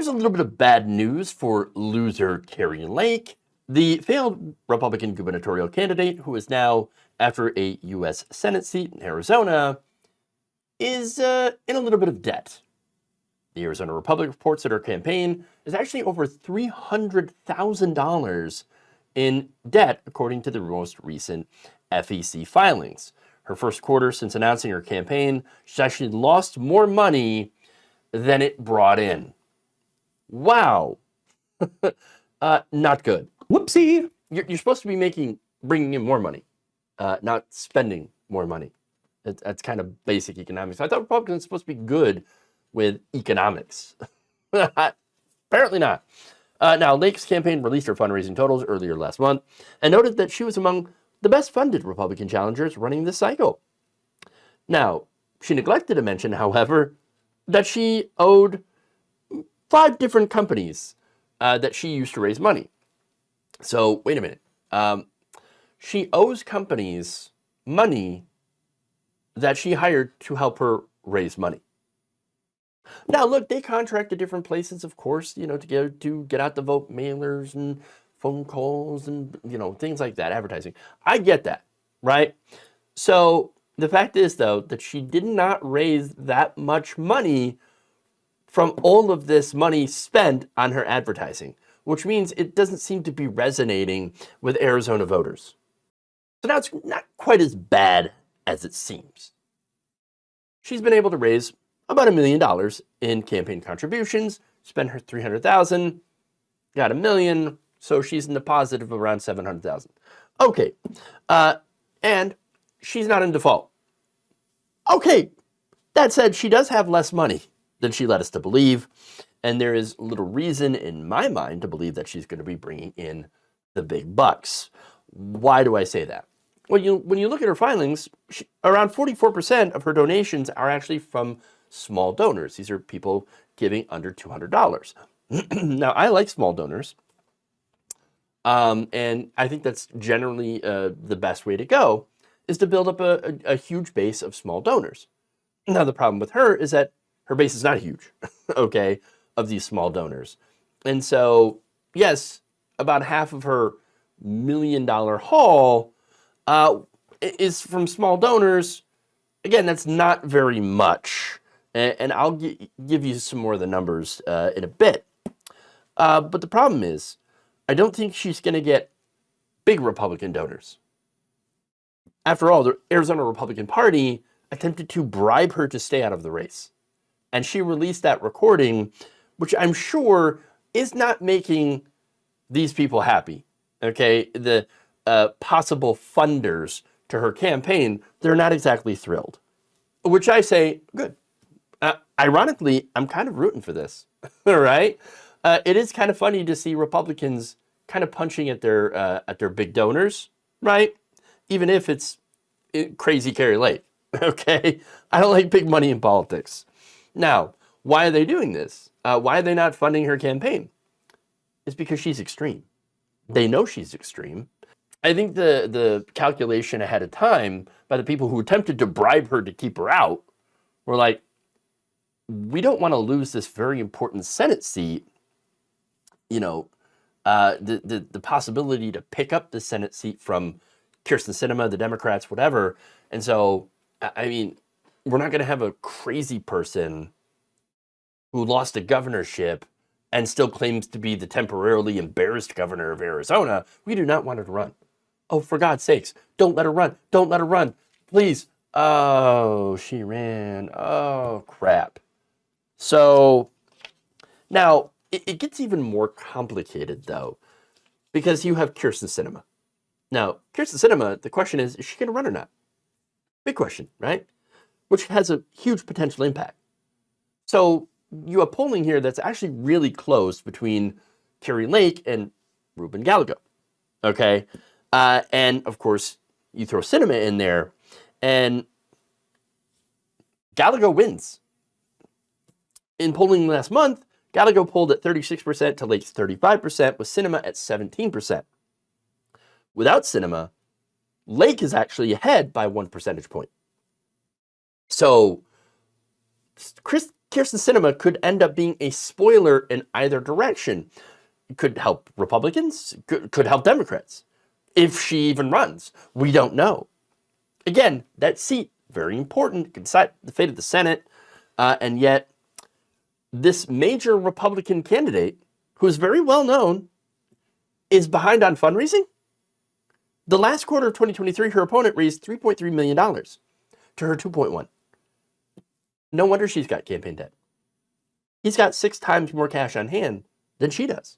Here's a little bit of bad news for loser Kari Lake, the failed Republican gubernatorial candidate who is now after a U.S. Senate seat in Arizona, is in a little bit of debt. The Arizona Republic reports that her campaign is actually over $300,000 in debt, according to the most recent FEC filings. Her first quarter since announcing her campaign, she's actually lost more money than it brought in. Wow. Not good. Whoopsie. You're supposed to be bringing in more money, not spending more money. That's kind of basic economics. I thought Republicans were supposed to be good with economics. Apparently not. Now, Lake's campaign released her fundraising totals earlier last month and noted that she was among the best funded Republican challengers running this cycle. Now, she neglected to mention, however, that she owed 5 different companies that she used to raise money. So, wait a minute. She owes companies money that she hired to help her raise money. Now, look, they contract to different places, of course, to get out the vote mailers and phone calls and, things like that, advertising. I get that, right? So the fact is, though, that she did not raise that much money from all of this money spent on her advertising, which means it doesn't seem to be resonating with Arizona voters. So now it's not quite as bad as it seems. She's been able to raise about $1 million in campaign contributions, spent her $300,000, got $1 million, so she's in the positive of around $700,000. Okay, and she's not in default. Okay, that said, she does have less money than she led us to believe, and there is little reason in my mind to believe that she's going to be bringing in the big bucks. Why do I say that? When you look at her filings, around 44% of her donations are actually from small donors. These are people giving under $200. Now, I like small donors, and I think that's generally the best way to go, is to build up a huge base of small donors. Now, the problem with her is that her base is not huge, okay, of these small donors. And so, yes, about half of her $1 million haul is from small donors. Again, that's not very much. And I'll give you some more of the numbers in a bit. But the problem is, I don't think she's going to get big Republican donors. After all, the Arizona Republican Party attempted to bribe her to stay out of the race. And she released that recording, which I'm sure is not making these people happy. Okay, the possible funders to her campaign, they're not exactly thrilled. Which I say, good. Ironically, I'm kind of rooting for this, all right? It is kind of funny to see Republicans kind of punching at their big donors, right? Even if it's crazy Kari Lake, okay? I don't like big money in politics. Now, why are they doing this? Why are they not funding her campaign? It's because she's extreme. They know she's extreme. I think the calculation ahead of time by the people who attempted to bribe her to keep her out were like, we don't want to lose this very important Senate seat, the possibility to pick up the Senate seat from Kyrsten Sinema, the Democrats, whatever. And so, I mean, we're not going to have a crazy person who lost a governorship and still claims to be the temporarily embarrassed governor of Arizona. We do not want her to run. Oh, for God's sakes, don't let her run. Don't let her run. Please. Oh, she ran. Oh, crap. So now it gets even more complicated, though, because you have Kyrsten Sinema. Now, Kyrsten Sinema, the question is she going to run or not? Big question, right? Which has a huge potential impact. So you have polling here that's actually really close between Kari Lake and Ruben Gallego, okay? And, of course, you throw Sinema in there, and Gallego wins. In polling last month, Gallego polled at 36% to Lake's 35%, with Sinema at 17%. Without Sinema, Lake is actually ahead by 1 percentage point. So Kyrsten Sinema could end up being a spoiler in either direction. It could help Republicans, could help Democrats. If she even runs, we don't know. Again, that seat, very important, it can decide the fate of the Senate, and yet this major Republican candidate, who is very well known, is behind on fundraising. The last quarter of 2023, her opponent raised $3.3 million to her 2.1. No wonder she's got campaign debt. He's got 6 times more cash on hand than she does.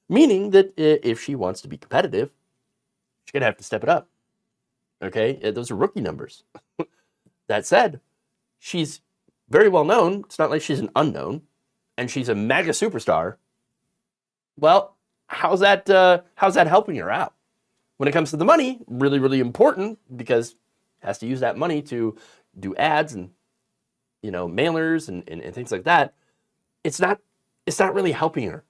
Meaning that if she wants to be competitive, she's going to have to step it up. Okay? Those are rookie numbers. That said, she's very well known. It's not like she's an unknown. And she's a mega superstar. Well, how's that helping her out? When it comes to the money, really, really important, because it has to use that money to do ads and mailers and things like that. It's not really helping her.